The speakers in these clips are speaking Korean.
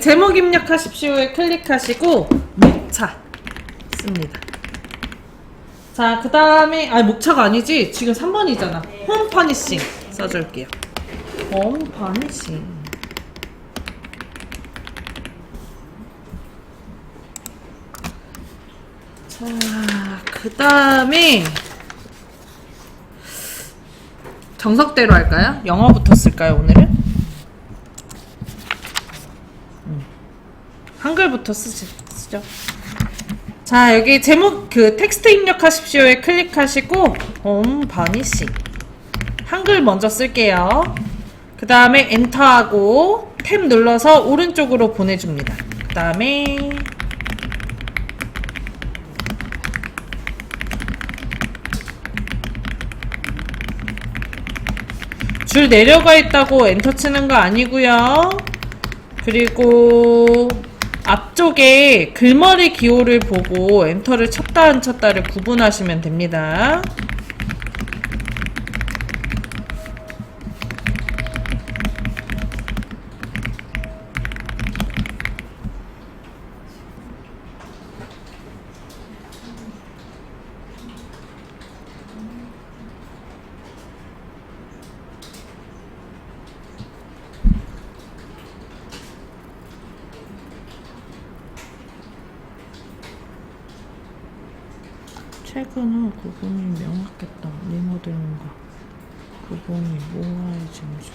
제목 입력하십시오에 클릭하시고 목차 씁니다. 자, 그 다음에 목차가 아니지, 지금 3번이잖아. 홈 퍼니싱 써줄게요. 홈 퍼니싱. 자, 그 다음에 정석대로 할까요? 영어부터 쓸까요, 오늘은? 한글부터 쓰죠. 자, 여기 제목 텍스트 입력하십시오에 클릭하시고 홈 버니싱 한글 먼저 쓸게요. 그 다음에 엔터하고 탭 눌러서 오른쪽으로 보내줍니다. 그 다음에 줄 내려가 있다고 엔터 치는 거 아니고요. 그리고 앞쪽에 글머리 기호를 보고 엔터를 쳤다 안 쳤다를 구분하시면 됩니다. 최근은 구분이 명확했다. 리모델링과 구분이 모호해짐수.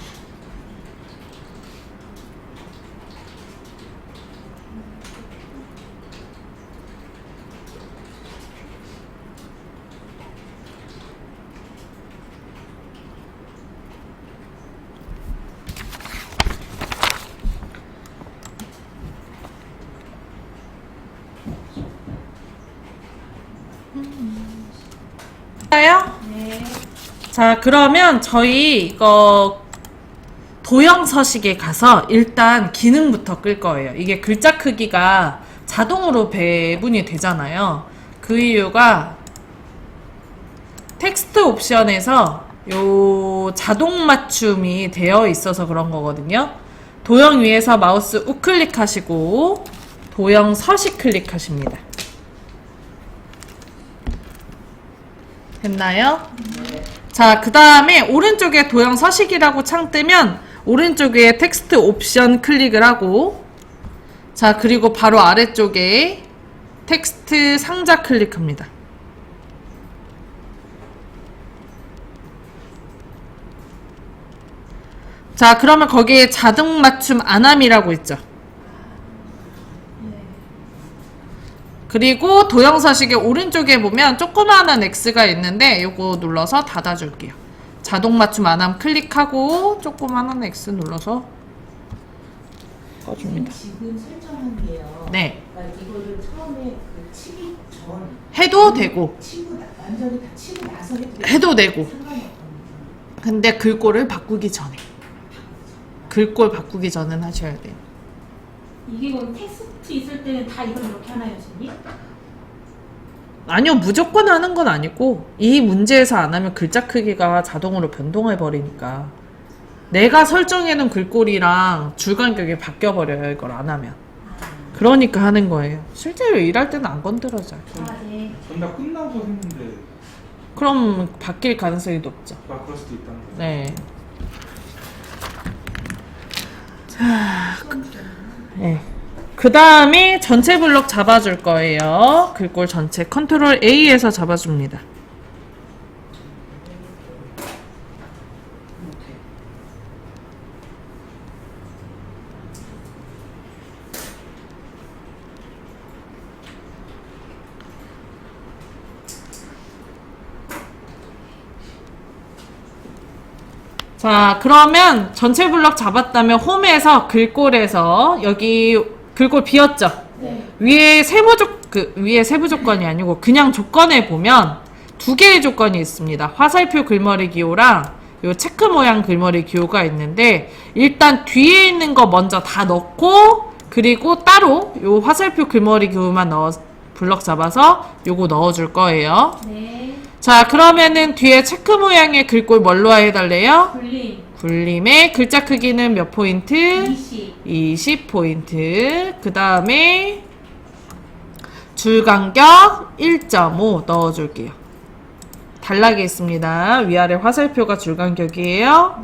네. 자, 그러면 저희 이거 도형 서식에 가서 일단 기능부터 끌 거예요. 이게 글자 크기가 자동으로 배분이 되잖아요. 그 이유가 텍스트 옵션에서 요 자동 맞춤이 되어 있어서 그런 거거든요. 도형 위에서 마우스 우클릭하시고 도형 서식 클릭하십니다. 됐나요? 네. 자, 그 다음에 오른쪽에 도형 서식이라고 창 뜨면 오른쪽에 텍스트 옵션 클릭을 하고, 자, 그리고 바로 아래쪽에 텍스트 상자 클릭합니다. 자, 그러면 거기에 자동 맞춤 안함이라고 있죠. 그리고 도형 서식의 오른쪽에 보면 조그마한 X가 있는데 요거 눌러서 닫아줄게요. 자동 맞춤 안함 클릭하고 조그마한 X 눌러서 꺼줍니다. 지금 설정한 게요. 네. 그러니까 이거를 처음에 치기 전 해도 되고 완전히 다 치고 나서 해도 되고. 근데 글꼴을 바꾸기 전에. 글꼴 바꾸기 전엔 하셔야 돼요. 이게 그럼 텍스트 있을 때는 다 이걸 이렇게 하나요, 선생님? 아니요, 무조건 하는 건 아니고 이 문제에서 안 하면 글자 크기가 자동으로 변동해 버리니까 내가 설정해놓은 글꼴이랑 줄 간격이 바뀌어 버려요, 이걸 안 하면. 그러니까 하는 거예요. 실제로 일할 때는 안 건드려져요. 아, 네. 전다 끝나고 했는데 그럼 바뀔 가능성이 높죠. 그럴 수도 있다는 거죠. 네. 자, 네. 그 다음에 전체 블록 잡아줄 거예요. 글꼴 전체 컨트롤 A에서 잡아줍니다. 자, 그러면 전체 블럭 잡았다면 홈에서 글꼴에서 여기 글꼴 비었죠? 네. 위에 세부 조건이 아니고 그냥 조건에 보면 두 개의 조건이 있습니다. 화살표 글머리 기호랑 요 체크 모양 글머리 기호가 있는데, 일단 뒤에 있는 거 먼저 다 넣고 그리고 따로 요 화살표 글머리 기호만 블럭 잡아서 요거 넣어줄 거예요. 네. 자, 그러면은 뒤에 체크 모양의 글꼴 뭘로 해달래요? 굴림. 굴림의 글자 크기는 몇 포인트? 20. 20포인트. 그 다음에 줄 간격 1.5 넣어줄게요. 단락에 있습니다. 위아래 화살표가 줄 간격이에요.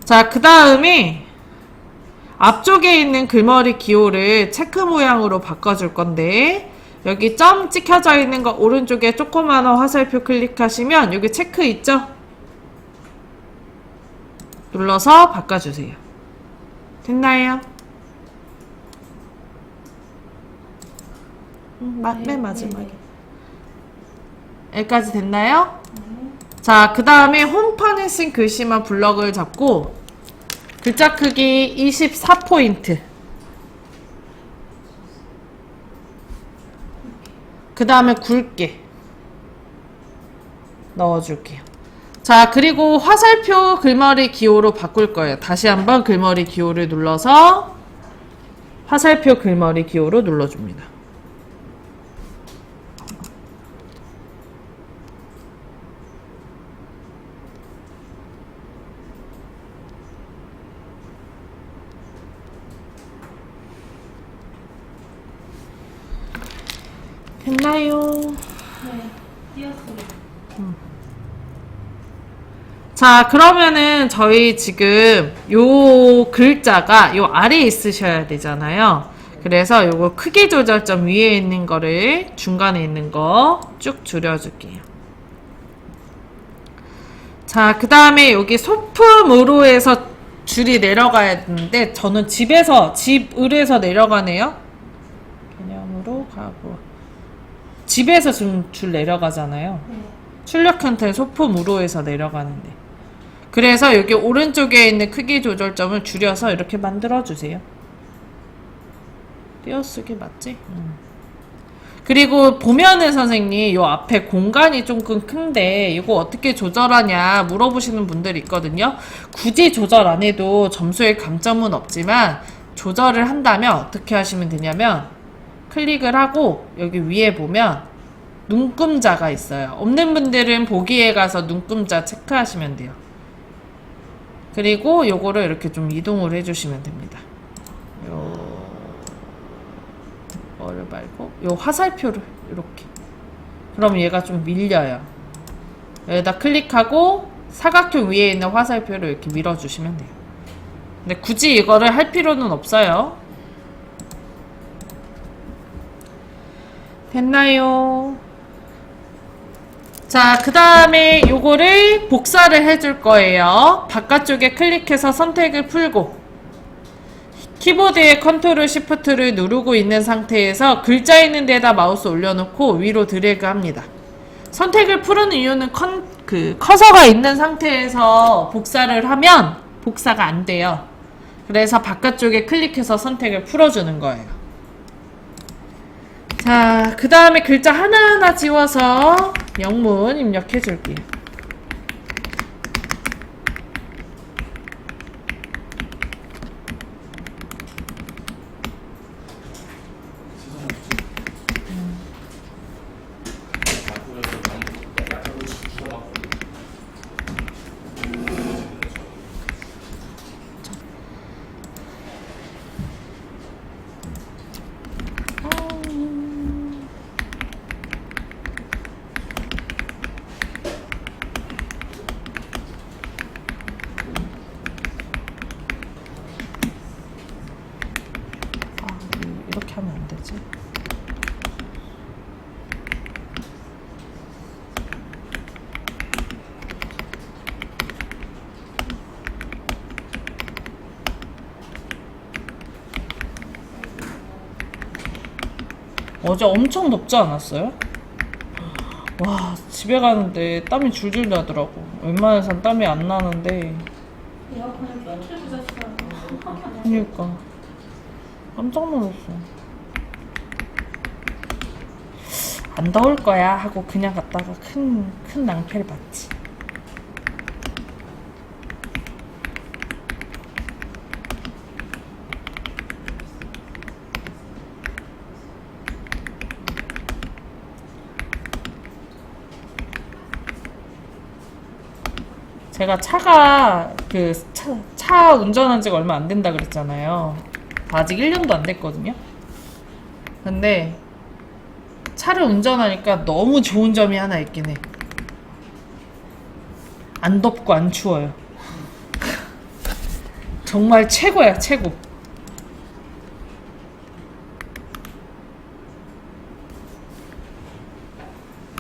자, 그 다음에 앞쪽에 있는 글머리 기호를 체크 모양으로 바꿔줄 건데, 여기 점 찍혀져 있는 거 오른쪽에 조그마한 화살표 클릭하시면 여기 체크 있죠? 눌러서 바꿔주세요. 됐나요? 맨 마지막에. 여기까지 됐나요? 자, 그 다음에 홈판에 쓴 글씨만 블럭을 잡고 글자 크기 24포인트. 그 다음에 굵게 넣어줄게요. 자, 그리고 화살표 글머리 기호로 바꿀 거예요. 다시 한번 글머리 기호를 눌러서 화살표 글머리 기호로 눌러줍니다. 됐나요? 네. 띄었어요. 자, 그러면은 저희 지금 요 글자가 요 아래에 있으셔야 되잖아요. 그래서 요거 크기 조절점 위에 있는 거를 중간에 있는 거 쭉 줄여줄게요. 자, 그 다음에 여기 소품으로 해서 줄이 내려가야 되는데 저는 집에서 내려가네요. 개념으로 가고 집에서 지금 줄 내려가잖아요. 네. 출력 형태 소품으로 해서 내려가는데, 그래서 여기 오른쪽에 있는 크기 조절점을 줄여서 이렇게 만들어 주세요. 띄어쓰기 맞지? 그리고 보면은 선생님 요 앞에 공간이 조금 큰데 이거 어떻게 조절하냐 물어보시는 분들이 있거든요. 굳이 조절 안 해도 점수에 감점은 없지만 조절을 한다면 어떻게 하시면 되냐면 클릭을 하고 여기 위에 보면 눈금자가 있어요. 없는 분들은 보기에 가서 눈금자 체크하시면 돼요. 그리고 요거를 이렇게 좀 이동을 해주시면 됩니다. 요거를 말고 요 화살표를 이렇게. 그럼 얘가 좀 밀려요. 여기다 클릭하고 사각형 위에 있는 화살표를 이렇게 밀어주시면 돼요. 근데 굳이 이거를 할 필요는 없어요. 됐나요? 자, 그 다음에 요거를 복사를 해줄 거예요. 바깥쪽에 클릭해서 선택을 풀고 키보드의 컨트롤 시프트를 누르고 있는 상태에서 글자 있는 데다 마우스 올려놓고 위로 드래그 합니다. 선택을 푸는 이유는 커서가 있는 상태에서 복사를 하면 복사가 안 돼요. 그래서 바깥쪽에 클릭해서 선택을 풀어주는 거예요. 자, 그 다음에 글자 하나하나 지워서 영문 입력해 줄게요. 이렇게 하면 안 되지. 어제 엄청 덥지 않았어요? 와, 집에 가는데 땀이 줄줄 나더라고. 웬만해선 땀이 안 나는데. 에어컨을 껴 틀고 잤어요. 그니까 깜짝 놀랐어. 안 더울 거야 하고 그냥 갔다가 큰 낭패를 봤지. 제가 차가 차 운전한 지가 얼마 안 된다 그랬잖아요. 아직 1년도 안 됐거든요. 근데 차를 운전하니까 너무 좋은 점이 하나 있긴 해. 안 덥고 안 추워요. 정말 최고야, 최고.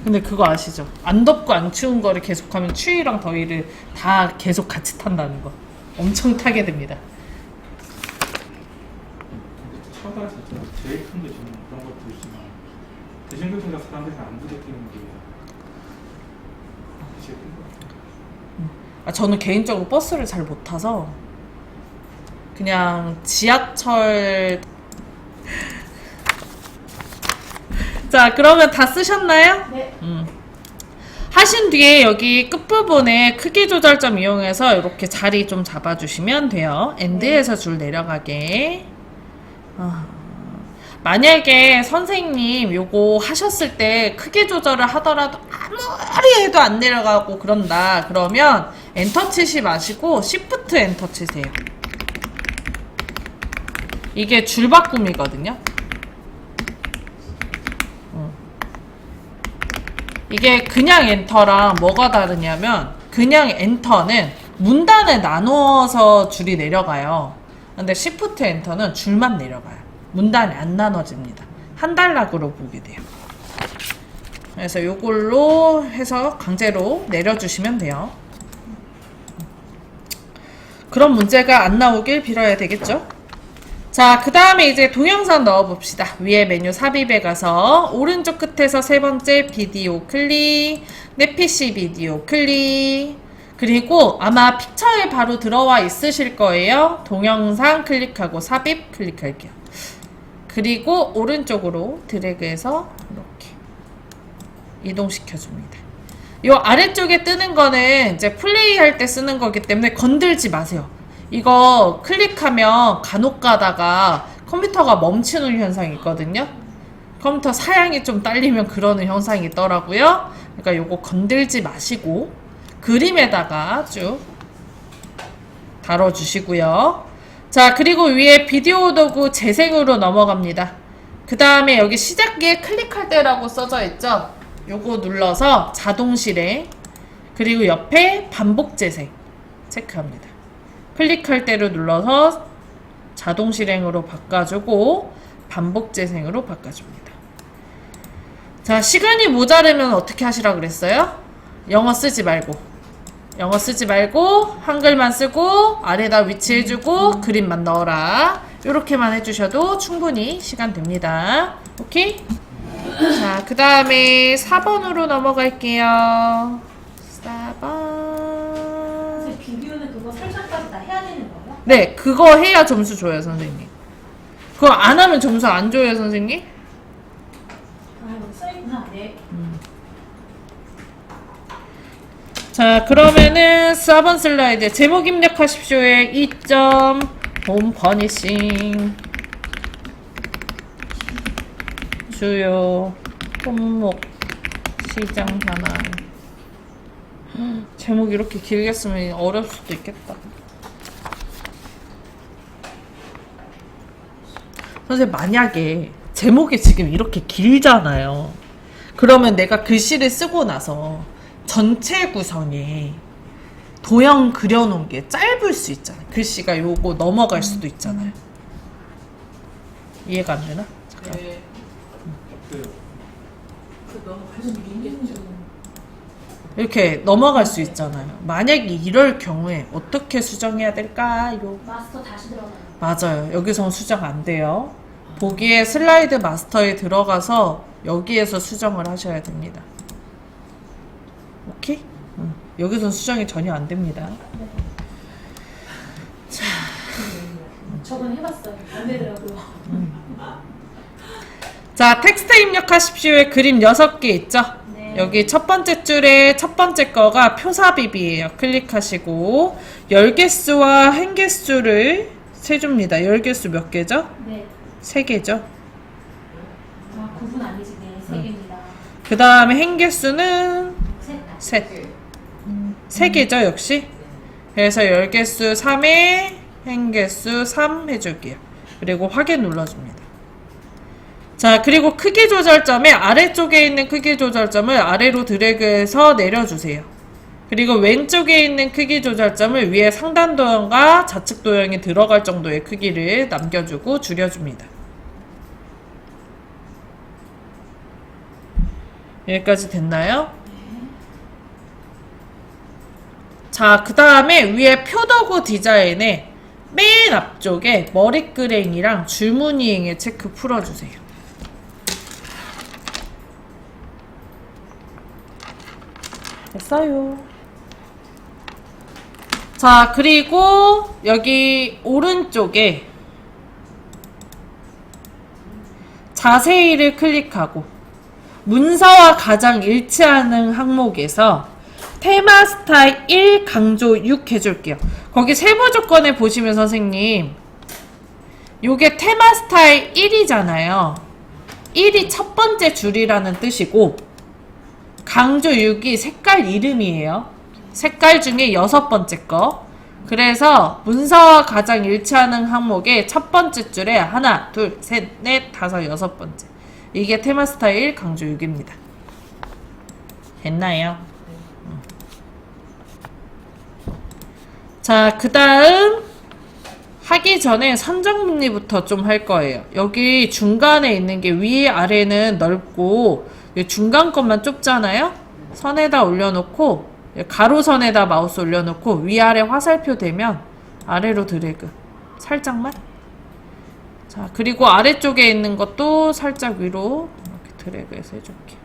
근데 그거 아시죠? 안 덥고 안 추운 거를 계속하면 추위랑 더위를 다 계속 같이 탄다는 거. 엄청 타게 됩니다. 차가 자체가 제일 큰 게 저는 그런 것도 있지만 대중교통사 사람들이 안 부딪히는 게 제일 큰 것 같아요. 저는 개인적으로 버스를 잘 못 타서 그냥 지하철. 자, 그러면 다 쓰셨나요? 네. 하신 뒤에 여기 끝부분에 크기 조절점 이용해서 이렇게 자리 좀 잡아주시면 돼요. 엔드에서 줄 내려가게. 만약에 선생님 요거 하셨을 때 크기 조절을 하더라도 아무리 해도 안 내려가고 그런다 그러면 엔터 치시 마시고 시프트 엔터 치세요. 이게 줄 바꿈이거든요. 이게 그냥 엔터랑 뭐가 다르냐면 그냥 엔터는 문단을 나누어서 줄이 내려가요. 근데 시프트 엔터는 줄만 내려가요. 문단이 안 나눠집니다. 한 단락으로 보게 돼요. 그래서 요걸로 해서 강제로 내려주시면 돼요. 그런 문제가 안 나오길 빌어야 되겠죠? 자, 그 다음에 이제 동영상 넣어봅시다. 위에 메뉴 삽입에 가서 오른쪽 끝에서 세 번째 비디오 클릭, 내 PC 비디오 클릭, 그리고 아마 픽처에 바로 들어와 있으실 거예요. 동영상 클릭하고 삽입 클릭할게요. 그리고 오른쪽으로 드래그해서 이렇게 이동시켜줍니다. 이 아래쪽에 뜨는 거는 이제 플레이할 때 쓰는 거기 때문에 건들지 마세요. 이거 클릭하면 간혹 가다가 컴퓨터가 멈추는 현상이 있거든요. 컴퓨터 사양이 좀 딸리면 그러는 현상이 있더라고요. 그러니까 요거 건들지 마시고 그림에다가 쭉 다뤄주시고요. 자, 그리고 위에 비디오 도구 재생으로 넘어갑니다. 그 다음에 여기 시작기에 클릭할 때라고 써져 있죠. 요거 눌러서 자동 실행, 그리고 옆에 반복 재생 체크합니다. 클릭할 때를 눌러서 자동 실행으로 바꿔주고 반복 재생으로 바꿔줍니다. 자, 시간이 모자르면 어떻게 하시라 그랬어요? 영어 쓰지 말고 한글만 쓰고 아래다 위치해주고 그림만 넣어라. 이렇게만 해주셔도 충분히 시간 됩니다. 오케이? 자, 그 다음에 4번으로 넘어갈게요. 4번. 비디오는 그거 설정까지 다 해야 되는 거예요? 네, 그거 해야 점수 줘요, 선생님. 그거 안 하면 점수 안 줘요, 선생님? 아, 여기 써있구나. 네. 자, 그러면은 4번 슬라이드 제목 입력하십시오의 2점 홈 퍼니싱 주요 품목 시장 현황. 제목 이렇게 길게 쓰면 어려울 수도 있겠다. 선생님, 만약에 제목이 지금 이렇게 길잖아요. 그러면 내가 글씨를 쓰고 나서 전체 구성에 도형 그려놓은 게 짧을 수 있잖아요. 글씨가 요거 넘어갈 수도 있잖아요. 이해가 안 되나? 잠깐. 어때요? 이렇게 넘어갈 수 있잖아요. 만약에 이럴 경우에 어떻게 수정해야 될까요? 마스터 다시 들어가요. 맞아요. 여기서는 수정 안 돼요. 보기에 슬라이드 마스터에 들어가서 여기에서 수정을 하셔야 됩니다. 오케이? 여기서는 수정이 전혀 안 됩니다. 저번에 해봤어요. 안 되더라고요. 자, 텍스트 입력하십시오의 그림 6개 있죠? 네. 여기 첫 번째 줄에 첫 번째 거가 표삽입이에요. 클릭하시고 열 개수와 한 개수를 세줍니다. 열 개수 몇 개죠? 네. 3개죠. 아, 9분 아니지. 네, 3개입니다. 그 다음에 한 개수는 셋. 셋. 3개죠, 역시. 그래서 열 개수 3에 행 개수 3 해줄게요. 그리고 확인 눌러줍니다. 자, 그리고 크기 조절점에 아래쪽에 있는 크기 조절점을 아래로 드래그해서 내려주세요. 그리고 왼쪽에 있는 크기 조절점을 위에 상단 도형과 좌측 도형이 들어갈 정도의 크기를 남겨주고 줄여줍니다. 여기까지 됐나요? 자, 그 다음에 위에 표더구 디자인에 맨 앞쪽에 머리끄랭이랑 줄무늬행에 체크 풀어주세요. 됐어요. 자, 그리고 여기 오른쪽에 자세히를 클릭하고 문서와 가장 일치하는 항목에서 테마 스타일 1 강조 6 해줄게요. 거기 세부 조건에 보시면 선생님, 요게 테마 스타일 1이잖아요. 1이 첫 번째 줄이라는 뜻이고, 강조 6이 색깔 이름이에요. 색깔 중에 6번째 거. 그래서 문서와 가장 일치하는 항목의 첫 번째 줄에 하나, 둘, 셋, 넷, 다섯, 6번째. 이게 테마 스타일 1 강조 6입니다. 됐나요? 자, 그 다음 하기 전에 선정 문리부터 좀 할 거예요. 여기 중간에 있는 게 위 아래는 넓고 중간 것만 좁잖아요. 선에다 올려놓고 가로선에다 마우스 올려놓고 위아래 화살표 되면 아래로 드래그 살짝만. 자, 그리고 아래쪽에 있는 것도 살짝 위로 이렇게 드래그해서 해줄게요.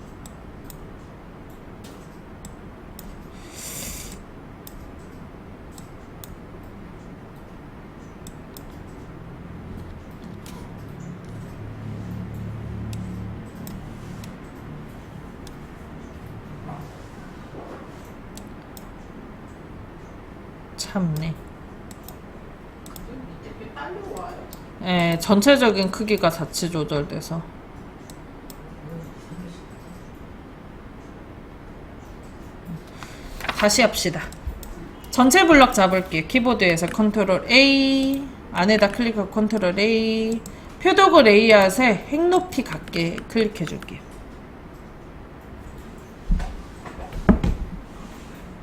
참네. 예, 전체적인 크기가 자치 조절돼서. 다시 합시다. 전체 블럭 잡을게요. 키보드에서 컨트롤 A, 안에다 클릭하고 컨트롤 A, 표도구 레이아웃에 행 높이 같게 클릭해 줄게요.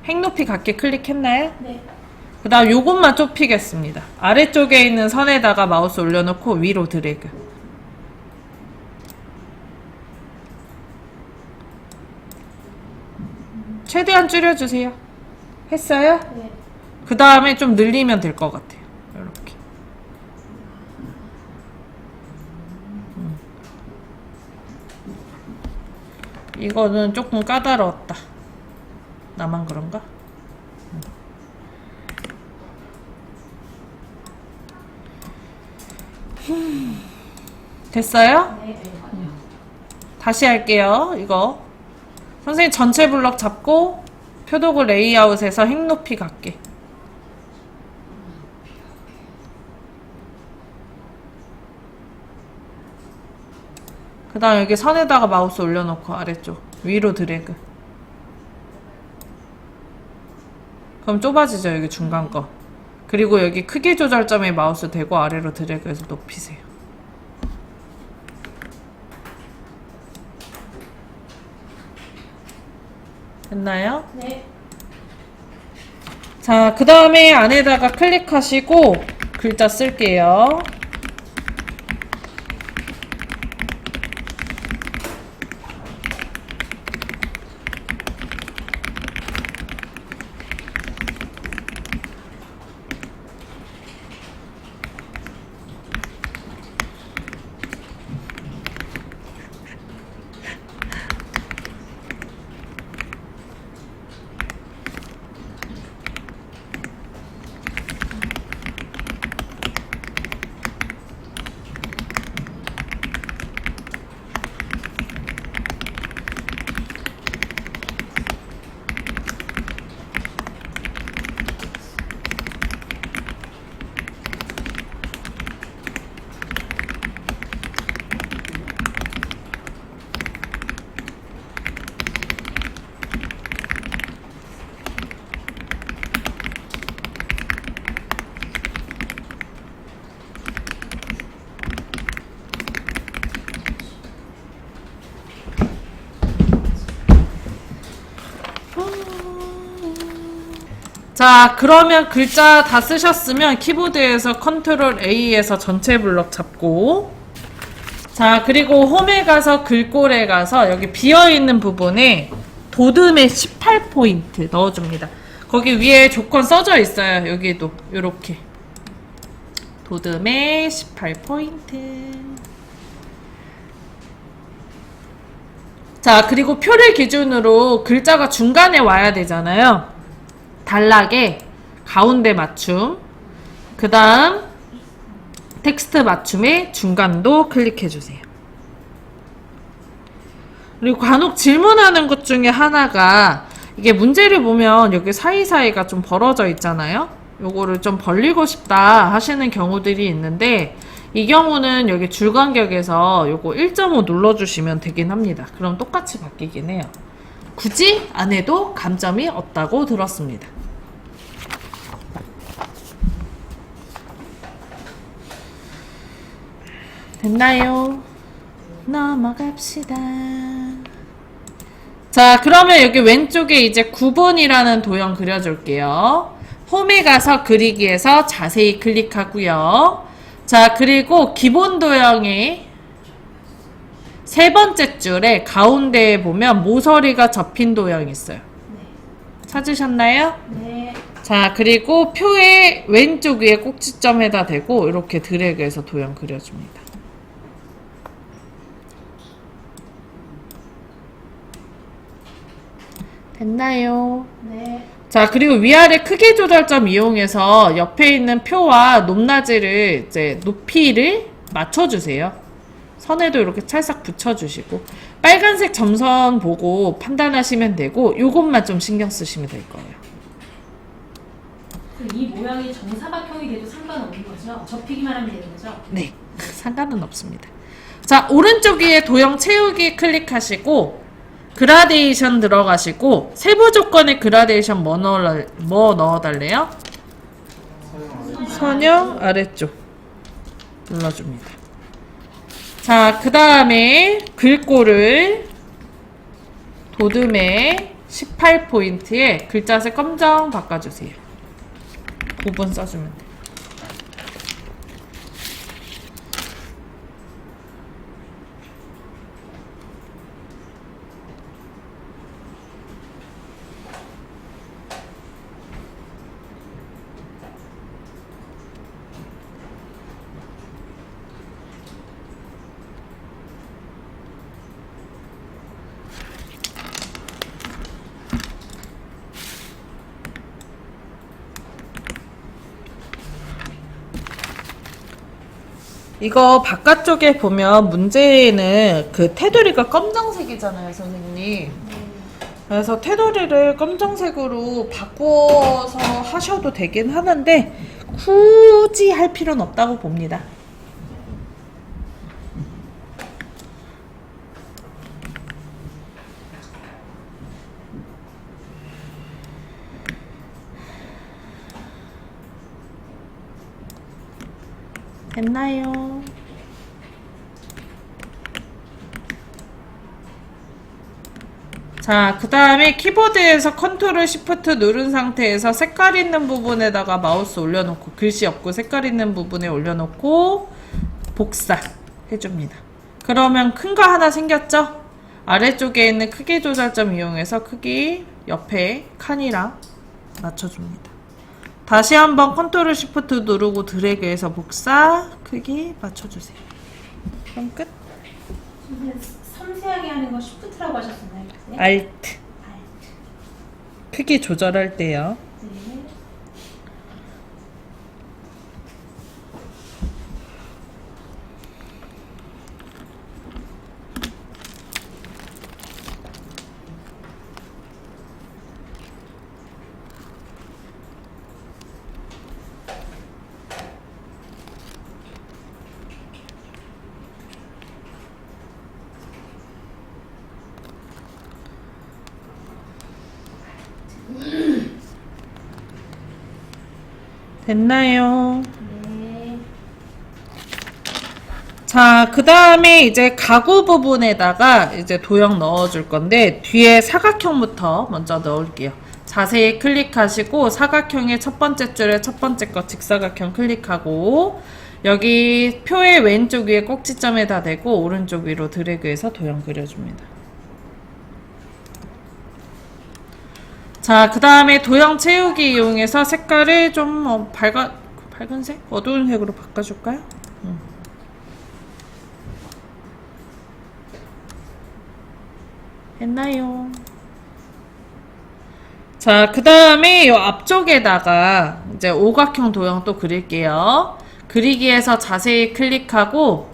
행 높이 같게 클릭했나요? 네. 그 다음 요것만 좁히겠습니다. 아래쪽에 있는 선에다가 마우스 올려놓고 위로 드래그. 최대한 줄여주세요. 했어요? 네. 그 다음에 좀 늘리면 될 것 같아요. 이렇게. 이거는 조금 까다로웠다. 나만 그런가? 됐어요? 네. 다시 할게요. 이거 선생님 전체 블럭 잡고 표도구 레이아웃에서 행 높이 갖게. 그 다음 여기 선에다가 마우스 올려놓고 아래쪽 위로 드래그. 그럼 좁아지죠, 여기 중간 거. 그리고 여기 크기 조절점에 마우스 대고 아래로 드래그해서 높이세요. 됐나요? 네. 자, 그 다음에 안에다가 클릭하시고 글자 쓸게요. 자, 그러면 글자 다 쓰셨으면 키보드에서 컨트롤 A에서 전체 블럭 잡고, 자, 그리고 홈에 가서 글꼴에 가서 여기 비어있는 부분에 도듬의 18포인트 넣어줍니다. 거기 위에 조건 써져 있어요. 여기도 요렇게 도듬의 18포인트. 자, 그리고 표를 기준으로 글자가 중간에 와야 되잖아요. 단락에 가운데 맞춤, 그 다음 텍스트 맞춤의 중간도 클릭해주세요. 그리고 간혹 질문하는 것 중에 하나가, 이게 문제를 보면 여기 사이사이가 좀 벌어져 있잖아요. 요거를 좀 벌리고 싶다 하시는 경우들이 있는데, 이 경우는 여기 줄간격에서 요거 1.5 눌러주시면 되긴 합니다. 그럼 똑같이 바뀌긴 해요. 굳이 안 해도 감점이 없다고 들었습니다. 됐나요? 넘어갑시다. 자, 그러면 여기 왼쪽에 이제 9번이라는 도형 그려줄게요. 홈에 가서 그리기에서 자세히 클릭하고요. 자, 그리고 기본 도형의 세 번째 줄에 가운데에 보면 모서리가 접힌 도형이 있어요. 찾으셨나요? 네. 자, 그리고 표의 왼쪽 위에 꼭지점에다 대고 이렇게 드래그해서 도형 그려줍니다. 됐나요? 네. 자, 그리고 위아래 크기 조절점 이용해서 옆에 있는 표와 높낮이를 이제 높이를 맞춰주세요. 선에도 이렇게 찰싹 붙여주시고, 빨간색 점선 보고 판단하시면 되고, 요것만 좀 신경 쓰시면 될 거예요. 이 모양이 정사각형이 돼도 상관없는 거죠? 접히기만 하면 되는 거죠? 네, 상관은 없습니다. 자, 오른쪽 위에 도형 채우기 클릭하시고, 그라데이션 들어가시고, 세부 조건에 그라데이션 뭐 넣어달래요? 선형 아래쪽 눌러줍니다. 자, 그 다음에 글꼴을 도듬의 18포인트에 글자색 검정 바꿔주세요. 9번 써주면 돼요. 이거 바깥쪽에 보면 문제는 그 테두리가 검정색이잖아요, 선생님. 그래서 테두리를 검정색으로 바꿔서 하셔도 되긴 하는데 굳이 할 필요는 없다고 봅니다. 됐나요? 자, 그 다음에 키보드에서 컨트롤 시프트 누른 상태에서 색깔 있는 부분에다가 마우스 올려놓고, 글씨 없고 색깔 있는 부분에 올려놓고 복사 해줍니다. 그러면 큰 거 하나 생겼죠? 아래쪽에 있는 크기 조절점 이용해서 크기 옆에 칸이랑 맞춰줍니다. 다시 한번 컨트롤 시프트 누르고 드래그해서 복사, 크기 맞춰주세요. 그럼 끝. 섬세하게 하는 거 쉬프트라고 하셨었나요? 네? 알트. 크기 조절할 때요. 네. 됐나요? 네. 자, 그 다음에 이제 가구 부분에다가 이제 도형 넣어줄 건데, 뒤에 사각형부터 먼저 넣을게요. 자세히 클릭하시고 사각형의 첫 번째 줄에 첫 번째 거 직사각형 클릭하고 여기 표의 왼쪽 위에 꼭지점에다 대고 오른쪽 위로 드래그해서 도형 그려줍니다. 자, 그 다음에 도형 채우기 이용해서 색깔을 좀 밝은색? 어두운 색으로 바꿔줄까요? 했나요? 자, 그 다음에 이 앞쪽에다가 이제 오각형 도형 또 그릴게요. 그리기에서 자세히 클릭하고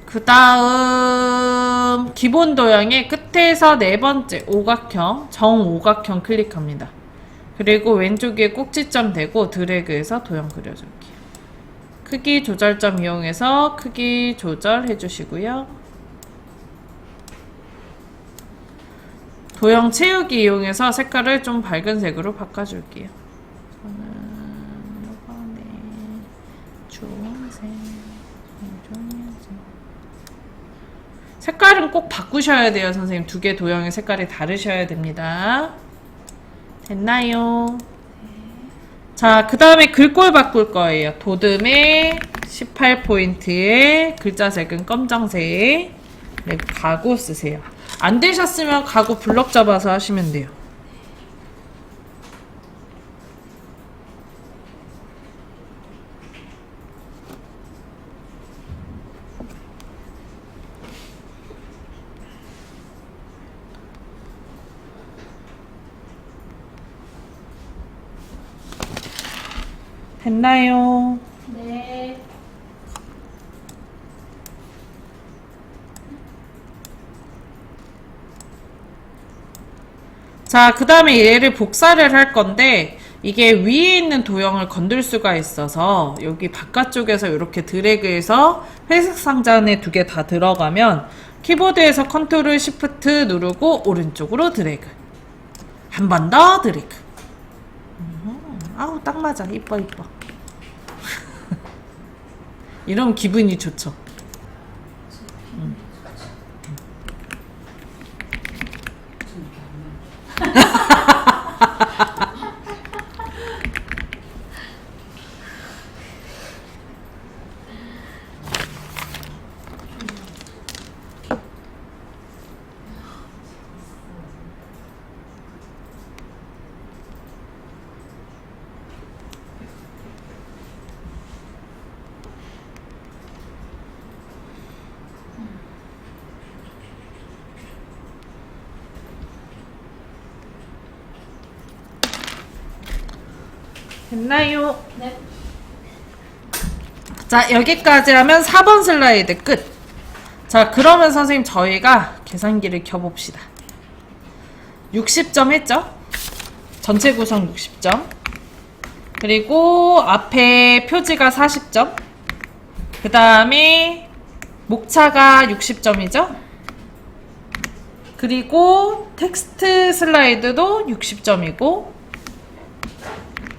그 다음 기본 도형의 끝에서 네 번째 오각형, 정오각형 클릭합니다. 그리고 왼쪽에 꼭지점 대고 드래그해서 도형 그려줄게요. 크기 조절점 이용해서 크기 조절해 주시고요. 도형 채우기 이용해서 색깔을 좀 밝은 색으로 바꿔줄게요. 저는 요번에 주황색, 색깔은 꼭 바꾸셔야 돼요, 선생님. 두 개 도형의 색깔이 다르셔야 됩니다. 됐나요? 자, 그 다음에 글꼴 바꿀 거예요. 도듬에 18포인트에 글자색은 검정색. 네, 가구 쓰세요. 안 되셨으면 가구 블럭 잡아서 하시면 돼요. 됐나요? 네. 자, 그 다음에 얘를 복사를 할 건데 이게 위에 있는 도형을 건들 수가 있어서 여기 바깥쪽에서 이렇게 드래그해서 회색 상자 안에 두 개 다 들어가면 키보드에서 컨트롤 시프트 누르고 오른쪽으로 드래그. 한 번 더 드래그. 아우, 딱 맞아. 이뻐. 이런 기분이 좋죠. 됐나요? 네. 자, 여기까지 하면 4번 슬라이드 끝. 자, 그러면 선생님 저희가 계산기를 켜봅시다. 60점 했죠? 전체 구성 60점. 그리고 앞에 표지가 40점. 그 다음에 목차가 60점이죠? 그리고 텍스트 슬라이드도 60점이고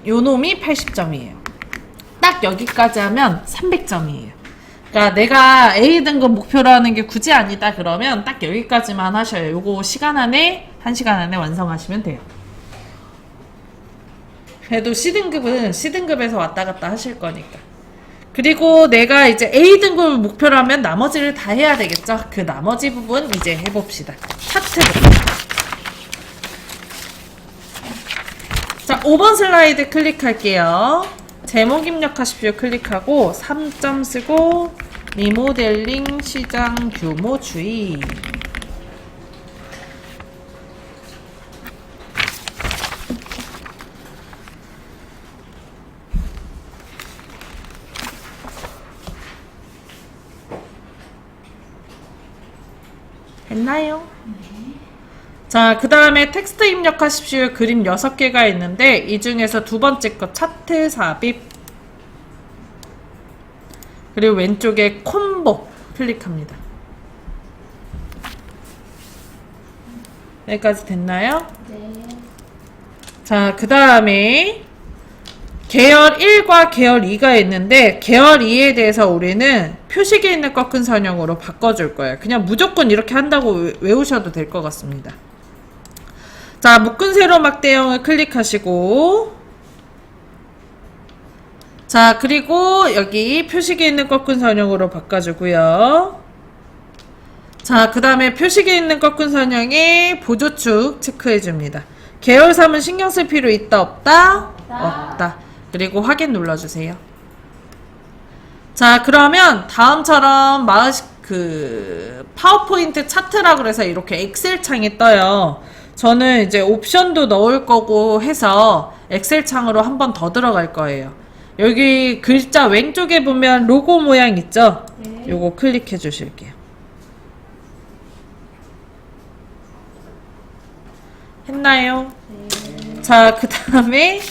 요놈이 80점이에요. 딱 여기까지 하면 300점이에요. 그러니까 내가 A 등급 목표로 하는 게 굳이 아니다 그러면 딱 여기까지만 하셔요. 요거 시간 안에 1시간 안에 완성하시면 돼요. 그래도 C등급은 C등급에서 왔다 갔다 하실 거니까. 그리고 내가 이제 A등급을 목표로 하면 나머지를 다 해야 되겠죠. 그 나머지 부분 이제 해봅시다. 차트로. 자, 5번 슬라이드 클릭할게요. 제목 입력하십시오. 클릭하고 3점 쓰고 리모델링 시장 규모 주의. 됐나요? 자, 그 다음에 텍스트 입력하십시오. 그림 6개가 있는데 이 중에서 두 번째 거 차트 삽입 그리고 왼쪽에 콤보 클릭합니다. 여기까지 됐나요? 네. 자, 그 다음에 계열 1과 계열 2가 있는데 계열 2에 대해서 우리는 표식에 있는 꺾은 선형으로 바꿔줄 거예요. 그냥 무조건 이렇게 한다고 외우셔도 될 것 같습니다. 자, 묶은 세로 막대형을 클릭하시고, 자, 그리고 여기 표식에 있는 꺾은 선형으로 바꿔주고요. 자, 그 다음에 표식에 있는 꺾은 선형의 보조축 체크해줍니다. 계열삼은 신경 쓸 필요 있다, 없다? 없다. 그리고 확인 눌러주세요. 자, 그러면 다음처럼 파워포인트 차트라고 그래서 이렇게 엑셀 창이 떠요. 저는 이제 옵션도 넣을 거고 해서 엑셀 창으로 한 번 더 들어갈 거예요. 여기 글자 왼쪽에 보면 로고 모양 있죠? 네. 요거 클릭해 주실게요. 했나요? 네. 자, 그 다음에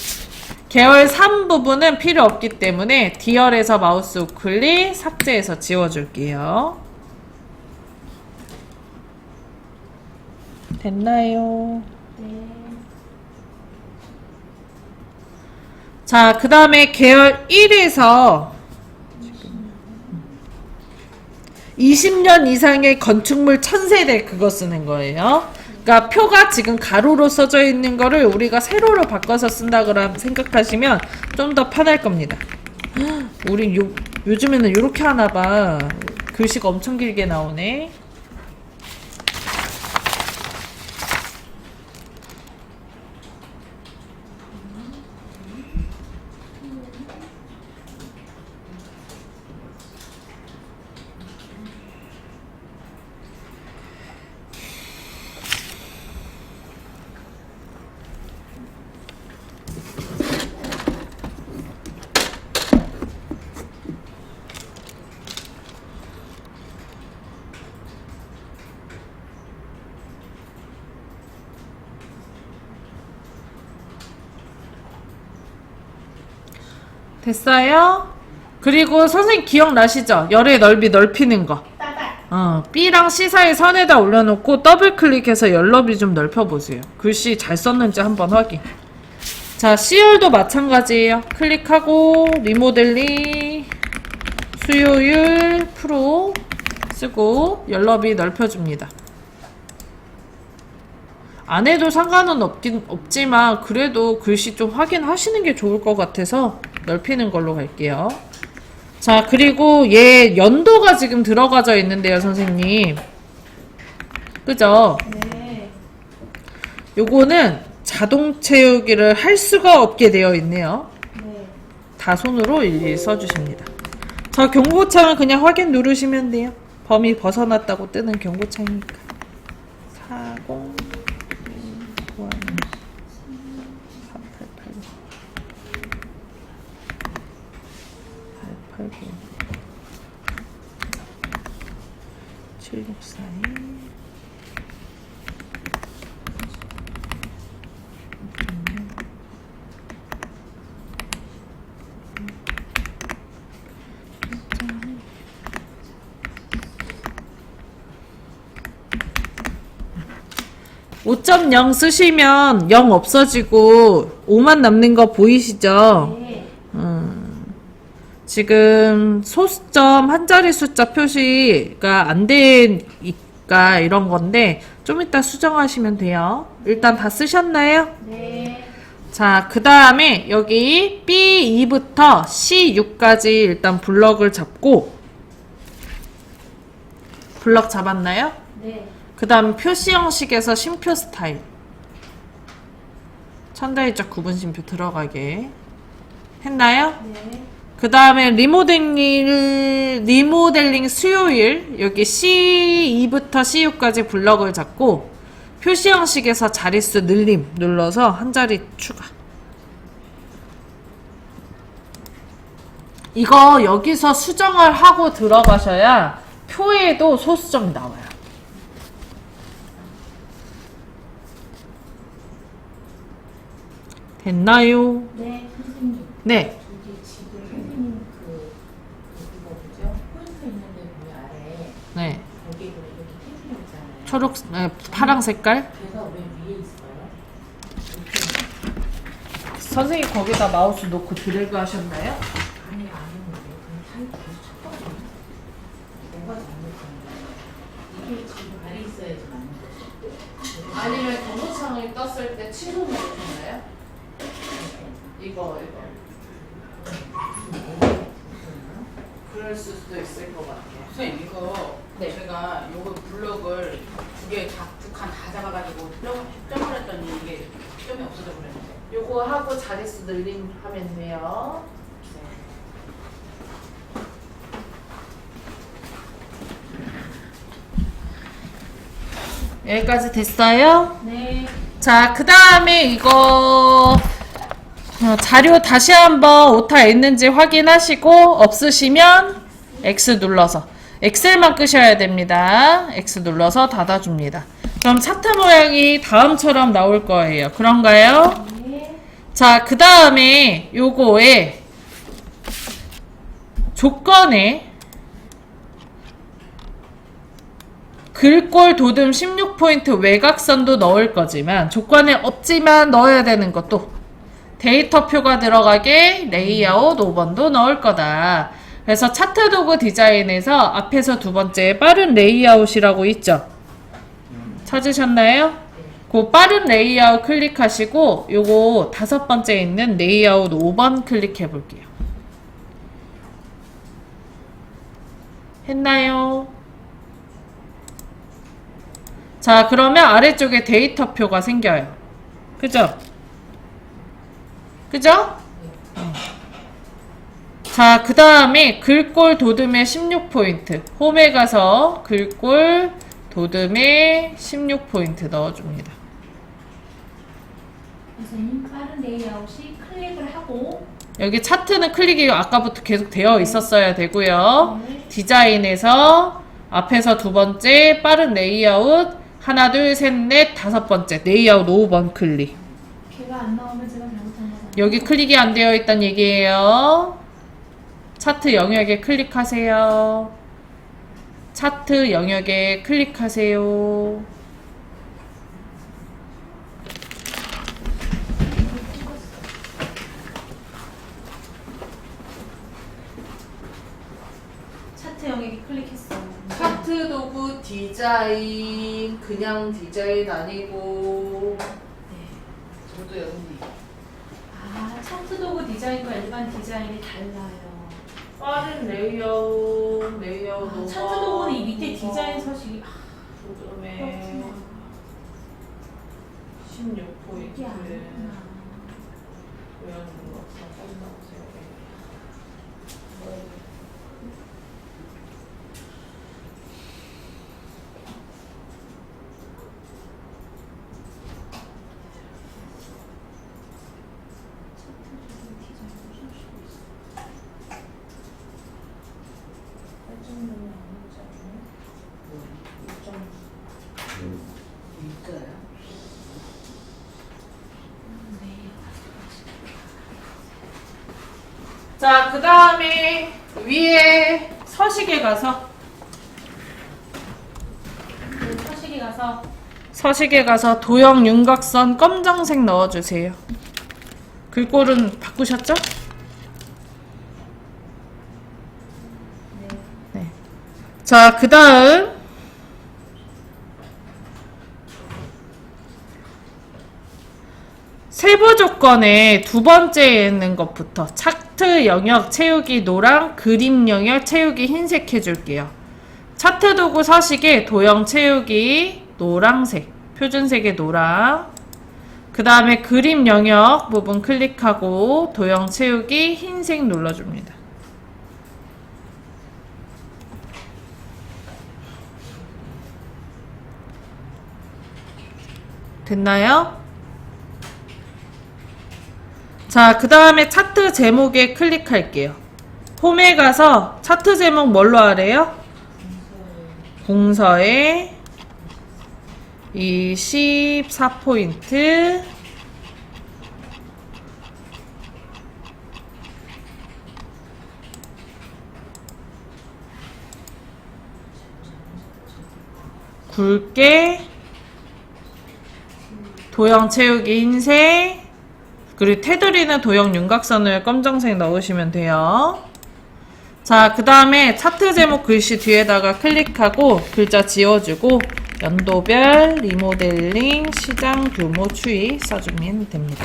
계열 3 부분은 필요 없기 때문에 D열에서 마우스 우클릭 삭제해서 지워줄게요. 됐나요? 네. 자, 그 다음에 계열 1에서 20년 이상의 건축물 1000세대 그거 쓰는 거예요. 그러니까 표가 지금 가로로 써져 있는 거를 우리가 세로로 바꿔서 쓴다 그럼 생각하시면 좀 더 편할 겁니다. 우리 요즘에는 이렇게 하나 봐. 글씨가 엄청 길게 나오네. 됐어요? 그리고 선생님 기억나시죠? 열의 넓이 넓히는 거. B랑 C 사이 선에다 올려놓고 더블 클릭해서 열 넓이 좀 넓혀보세요. 글씨 잘 썼는지 한번 확인. 자, C열도 마찬가지예요. 클릭하고 리모델링 수요율 프로 쓰고 열 넓이 넓혀줍니다. 안 해도 상관은 없지만 그래도 글씨 좀 확인하시는 게 좋을 것 같아서 넓히는 걸로 갈게요. 자, 그리고 얘 연도가 지금 들어가져 있는데요, 선생님. 그죠? 네. 요거는 자동 채우기를 할 수가 없게 되어 있네요. 네. 다 손으로 일일이 써주십니다. 저 경고창은 그냥 확인 누르시면 돼요. 범위 벗어났다고 뜨는 경고창이니까. 40 764 5.0 쓰시면 0 없어지고 5만 남는 거 보이시죠? 네. 지금 소수점 한 자리 숫자 표시가 안 되니까 이런 건데 좀 이따 수정하시면 돼요. 일단 다 쓰셨나요? 네. 자, 그 다음에 여기 B2부터 C6까지 일단 블럭을 잡고 블럭 잡았나요? 네. 그 다음 표시 형식에서 심표 스타일 천자일자 구분심표 들어가게 했나요? 네. 그 다음에 리모델링 수요일 여기 C2부터 C6까지 블럭을 잡고 표시 형식에서 자릿수 늘림 눌러서 한 자리 추가. 이거 여기서 수정을 하고 들어가셔야 표에도 소수점이 나와요. 됐나요? 네. 선생님. 네. 이게 지금 선생님 그거 뭐죠? 포인트 있는데 보면 아래 네. 거기에 보면 이렇게 테두리 있잖아요. 초록, 파랑 색깔. 그래서 왜 위에 있어요? 선생님 거기다 마우스 놓고 드래그 하셨나요? 안에 안 했는데 그냥 타입 계속 쳤거든요. 뭐가 잘못된 거예요? 이게 발이 있어야지 맞는 거죠. 아니면 경고창을 떴을 때 취소 누르셨나요? 이거. 그럴 수도 있을 것 같아요. 선생님 이거 네. 제가 요거 블럭을 두 개 두 칸 다 잡아가지고 점을 했더니 이게 점이 없어져 버렸는데. 요거 하고 자릿수 늘림 하면 돼요. 여기까지 됐어요? 네. 자, 그 다음에 이거 자료 다시 한번 오타 있는지 확인하시고 없으시면 X 눌러서 엑셀만 끄셔야 됩니다. X 눌러서 닫아줍니다. 그럼 차트 모양이 다음처럼 나올 거예요. 그런가요? 네. 자, 그 다음에 요거에 조건에 글꼴 도듬 16포인트 외곽선도 넣을 거지만 조건에 없지만 넣어야 되는 것도 데이터표가 들어가게 레이아웃 5번도 넣을 거다. 그래서 차트 도구 디자인에서 앞에서 두 번째 빠른 레이아웃이라고 있죠. 찾으셨나요? 그 빠른 레이아웃 클릭하시고 요거 다섯 번째 있는 레이아웃 5번 클릭해 볼게요. 했나요? 자, 그러면 아래쪽에 데이터표가 생겨요. 그죠? 그죠? 자, 그 다음에 글꼴 도듬의 16포인트. 홈에 가서 글꼴 도듬의 16포인트 넣어줍니다. 선생님 빠른 레이아웃이 클릭을 하고 여기 차트는 클릭이 아까부터 계속 되어 있었어야 되고요. 네. 디자인에서 앞에서 두 번째 빠른 레이아웃 하나 둘 셋 넷 다섯 번째 레이아웃 5번 클릭. 걔가 안 나오면 제가 잘못한 거잖아요. 여기 클릭이 안 되어 있다는 얘기예요. 차트 영역에 클릭하세요. 차트 영역에 클릭하세요. 차트 영역에 클릭했어요. 차트 도구 디자인 그냥 디자인 아니고 저도 여기 아, 차트 도구 디자인과 일반 디자인이 달라요. 빠른 레이아웃 아, 차트 도구는 이 밑에 디자인 서식이 도둠에 그렇구나. 16포인트 이게 아니구나. 있어요. 자, 그 다음에 위에 서식에 가서 서식에 가서 도형 윤곽선 검정색 넣어주세요. 글꼴은 바꾸셨죠? 네. 자, 그 다음 세부 조건에 두 번째에 있는 것부터 차트 영역 채우기 노랑, 그림 영역 채우기 흰색 해줄게요. 차트 도구 서식에 도형 채우기 노랑색, 표준색의 노랑. 그 다음에 그림 영역 부분 클릭하고 도형 채우기 흰색 눌러줍니다. 됐나요? 자, 그 다음에 차트 제목에 클릭할게요. 홈에 가서 차트 제목 뭘로 하래요? 공서에 24포인트 굵게 도형 채우기 흰색 그리고 테두리는 도형 윤곽선을 검정색 넣으시면 돼요. 자, 그 다음에 차트 제목 글씨 뒤에다가 클릭하고 글자 지워주고 연도별 리모델링 시장 규모 추이 써주면 됩니다.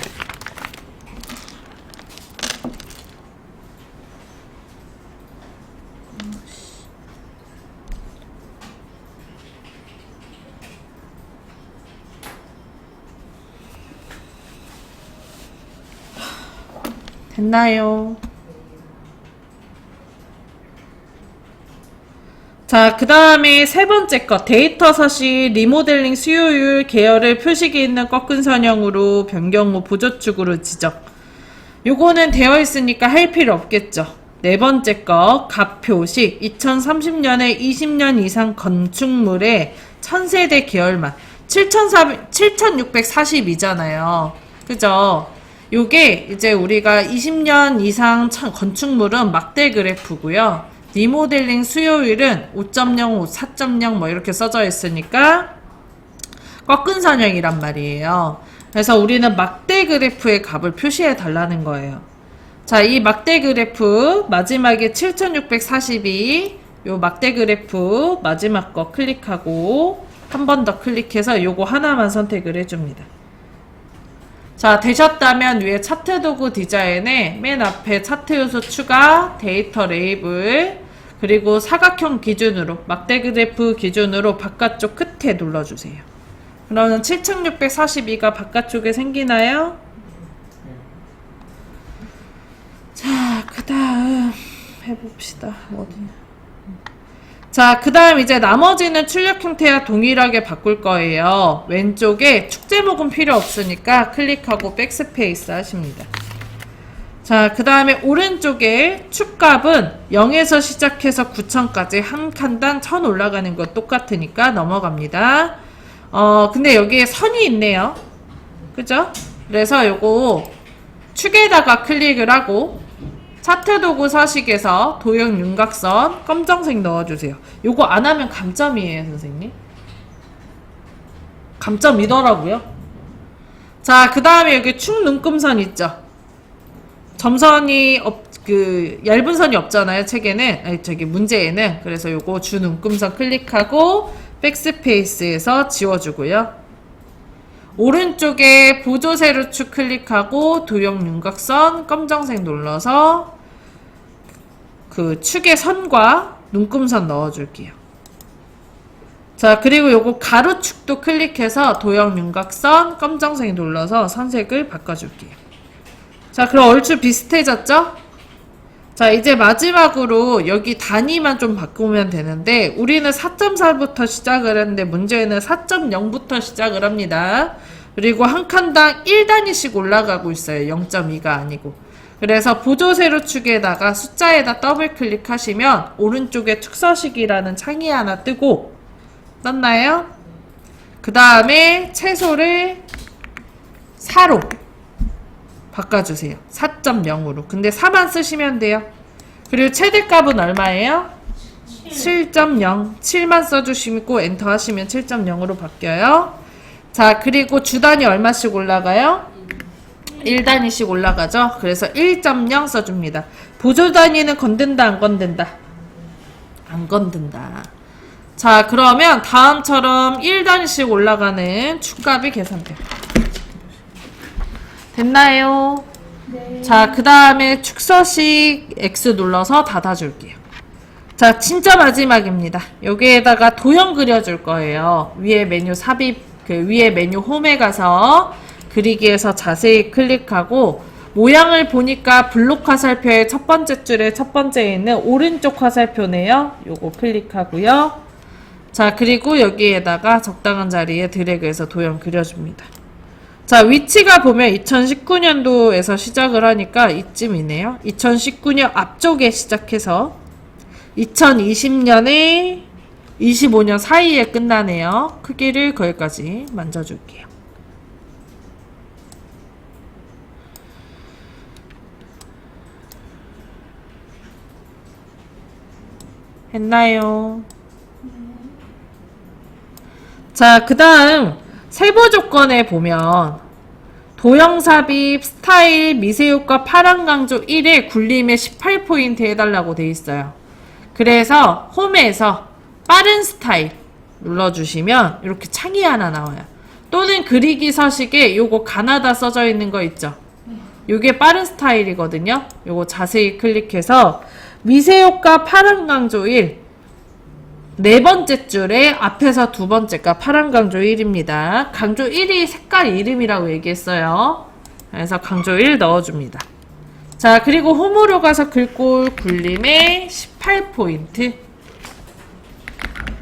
됐나요? 자, 그 다음에 세 번째 거 데이터 서식 리모델링 수요율 계열을 표식이 있는 꺾은 선형으로 변경 후 보조축으로 지적. 요거는 되어 있으니까 할 필요 없겠죠. 네 번째 거 값 표식 2030년에 20년 이상 건축물의 1000세대 계열만 7642잖아요. 그죠? 요게 이제 우리가 20년 이상 건축물은 막대 그래프고요. 리모델링 수요율은 5.0, 4.0 뭐 이렇게 써져 있으니까 꺾은 선형이란 말이에요. 그래서 우리는 막대 그래프의 값을 표시해 달라는 거예요. 자, 이 막대 그래프 마지막에 7642 요 막대 그래프 마지막 거 클릭하고 한 번 더 클릭해서 요거 하나만 선택을 해줍니다. 자, 되셨다면 위에 차트 도구 디자인에 맨 앞에 차트 요소 추가, 데이터 레이블, 그리고 사각형 기준으로, 막대 그래프 기준으로 바깥쪽 끝에 눌러주세요. 그러면 7642가 바깥쪽에 생기나요? 자, 그 다음 해봅시다. 어디? 자, 그 다음 이제 나머지는 출력 형태와 동일하게 바꿀 거예요. 왼쪽에 축 제목은 필요 없으니까 클릭하고 백스페이스 하십니다. 자, 그 다음에 오른쪽에 축값은 0에서 시작해서 9000까지 한 칸당 1000 올라가는 거 똑같으니까 넘어갑니다. 근데 여기에 선이 있네요. 그죠? 그래서 요거 축에다가 클릭을 하고 차트 도구 서식에서 도형 윤곽선 검정색 넣어주세요. 요거 안 하면 감점이에요, 선생님. 감점이더라고요. 자, 그 다음에 여기 축 눈금선 있죠? 점선이 얇은 선이 없잖아요, 책에는. 아니, 저기 문제에는. 그래서 요거 주 눈금선 클릭하고 백스페이스에서 지워주고요. 오른쪽에 보조 세로축 클릭하고 도형 윤곽선 검정색 눌러서 그 축의 선과 눈금선 넣어줄게요. 자, 그리고 요거 가로축도 클릭해서 도형 윤곽선 검정색 눌러서 선색을 바꿔줄게요. 자, 그럼 얼추 비슷해졌죠? 자, 이제 마지막으로 여기 단위만 좀 바꾸면 되는데 우리는 4.4부터 시작을 했는데 문제는 4.0부터 시작을 합니다. 그리고 한 칸당 1단위씩 올라가고 있어요. 0.2가 아니고. 그래서 보조 세로축에다가 숫자에다 더블 클릭하시면 오른쪽에 축서식이라는 창이 하나 뜨고 떴나요? 그 다음에 채소를 4로 바꿔주세요. 4.0으로. 근데 4만 쓰시면 돼요. 그리고 최대값은 얼마예요? 7.0. 7만 써주시고 엔터 하시면 7.0으로 바뀌어요. 자, 그리고 주단위 얼마씩 올라가요? 1단위씩 올라가죠. 그래서 1.0 써줍니다. 보조 단위는 건든다, 안 건든다? 안 건든다. 자, 그러면 다음처럼 1단위씩 올라가는 축값이 계산돼요. 됐나요? 네. 자, 그 다음에 축서식 X 눌러서 닫아줄게요. 자, 진짜 마지막입니다. 여기에다가 도형 그려줄 거예요. 위에 메뉴 삽입, 위에 메뉴 홈에 가서 그리기에서 자세히 클릭하고 모양을 보니까 블록 화살표의 첫 번째 줄에 첫 번째에 있는 오른쪽 화살표네요. 요거 클릭하고요. 자, 그리고 여기에다가 적당한 자리에 드래그해서 도형 그려줍니다. 자, 위치가 보면 2019년도에서 시작을 하니까 이쯤이네요. 2019년 앞쪽에 시작해서 2020년에 25년 사이에 끝나네요. 크기를 거기까지 만져줄게요. 했나요? 자, 그 다음 세부 조건에 보면 도형삽입, 스타일, 미세효과 파란강조 1에 굴림에 18포인트 해달라고 돼 있어요. 그래서 홈에서 빠른 스타일 눌러주시면 이렇게 창이 하나 나와요. 또는 그리기 서식에 요거 가나다 써져 있는 거 있죠. 요게 빠른 스타일이거든요. 요거 자세히 클릭해서 미세효과 파란강조 1 네 번째 줄에 앞에서 두 번째가 파란강조 1입니다. 강조 1이 색깔 이름이라고 얘기했어요. 그래서 강조 1 넣어줍니다. 자, 그리고 홈으로 가서 글꼴 굴림에 18포인트.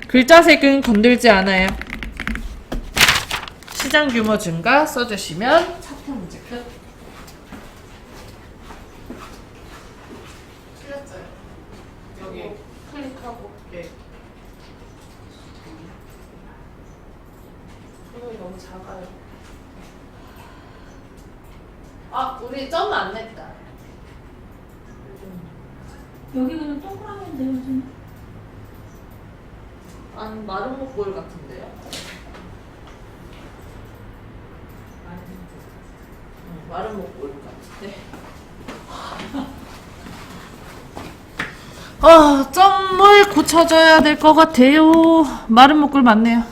글자색은 건들지 않아요. 시장 규모 증가 써주시면 차트 문제 끝. 틀렸어요. 여기 클릭하고 예. 이거 너무 작아요. 아, 우리 점 안 냈다. 여기 그냥 동그라미인데요, 선생님? 안 마른 목골 같은데요? 마른 목골 같은데. 점을 고쳐줘야 될 것 같아요. 마른 목골 맞네요.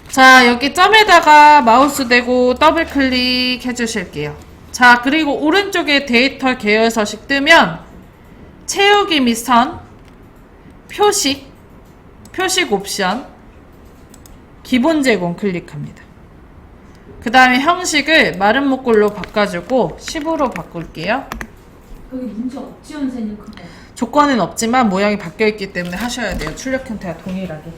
자, 여기 점에다가 마우스 대고 더블 클릭 해주실게요. 자, 그리고 오른쪽에 데이터 계열 서식 뜨면 채우기 및 선, 표식 옵션, 기본 제공 클릭합니다. 그 다음에 형식을 마른 목골로 바꿔주고 10으로 바꿀게요. 거기 문제 없지, 선생님, 그거? 조건은 없지만 모양이 바뀌어있기 때문에 하셔야 돼요. 출력 형태와 동일하게.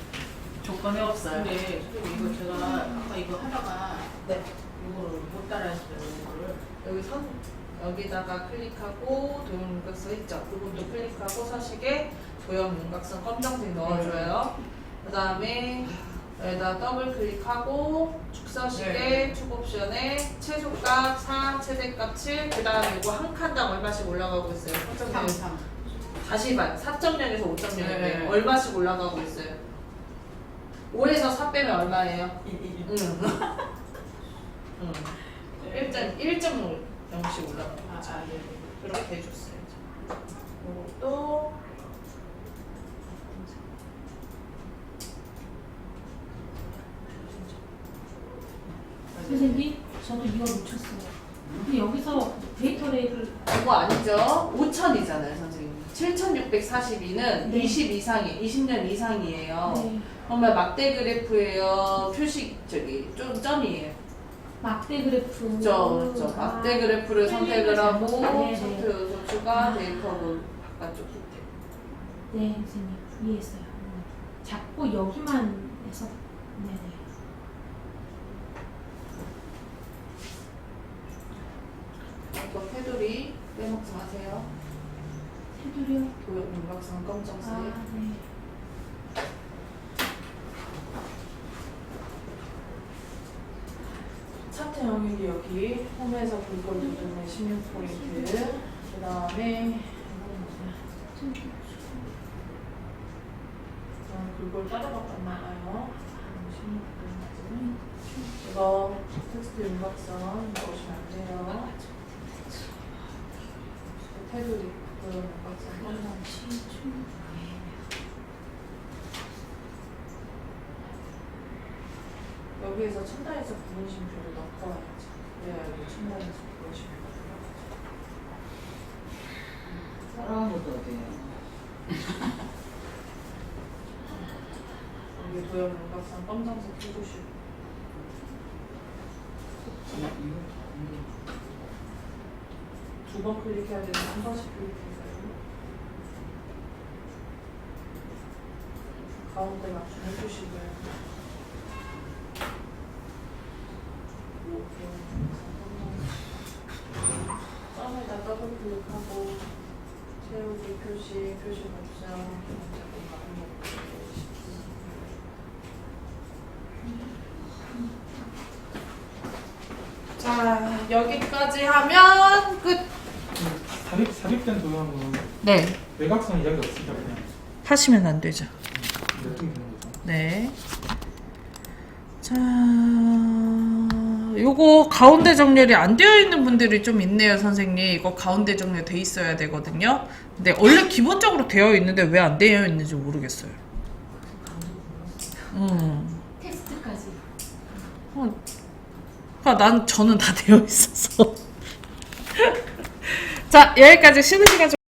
조건이 없어요. 근데 선생님 이거 제가 아까 이거 하다가 네. 이거를 못 따라했어요. 이거를. 여기 여기다가 클릭하고 도형 윤곽선 있죠? 그것도 클릭하고 서식에 도형 윤곽선 검정색 넣어줘요. 그 다음에 여기다 더블 클릭하고 축서식에 축 옵션에 최소값 4, 최대값 7, 그 다음에 이거 한 칸당 얼마씩 올라가고 있어요? 3, 3. 다시 봐요. 4.0에서 5.0인데 네. 얼마씩 올라가고 있어요? 5에서 4 빼면 얼마예요? 1.0씩 올라가고 있죠. 네. 그렇게 해줬어요. 또 선생님, 저도 이거 놓쳤어요. 근데 여기서 데이터를 그거 아니죠? 5,000이잖아요, 선생님. 7,642는 네. 20 이상이, 20년 이상이에요. 네. 정말 막대 그래프예요. 표식 좀 점이에요. 막대 그래프. 그렇죠. 막대 그래프를 선택을 하고 네, 선택 네. 요소 추가 데이터를 바깥쪽 밑에. 네, 선생님. 이해했어요. 자꾸 여기만 해서. 네네. 이거 테두리 빼먹지 마세요. 테두리요? 도형 윤곽선 검정색. 네. 차트 영역이 여기 홈에서 글꼴 조정에 16포인트. 그 다음에 글꼴 따라갔단 나가요. 16포인트. 이거 텍스트 윤곽선 넣으시면 안 돼요. 테두리 도형 윤곽선 검정색. 여기에서 첨단에서 부분심표를 넣고 와야지. 그래야 여기 첨단에서 부분심표가 들어가죠. 따라한 것도 어때요? 여기 도형 윤곽선 검정색 해주시고. 두 번 클릭해야 되는데 한 번씩 클릭해서요. 가운데 맞춤 해주시고요. 점에다 더블 클릭하고 채우기 표시 옵션 자, 여기까지 하면 끝. 삽입된 도형은 네, 외곽선 이야기 없으니까 그냥 하시면 안 되죠. 냅두면 되는 거죠. 네. 자, 요거 가운데 정렬이 안 되어 있는 분들이 좀 있네요, 선생님. 이거 가운데 정렬 돼 있어야 되거든요. 근데 원래 기본적으로 되어 있는데 왜 안 되어 있는지 모르겠어요. 텍스트까지. 그러니까 저는 다 되어 있어서. 자, 여기까지 쉬는 시간 좀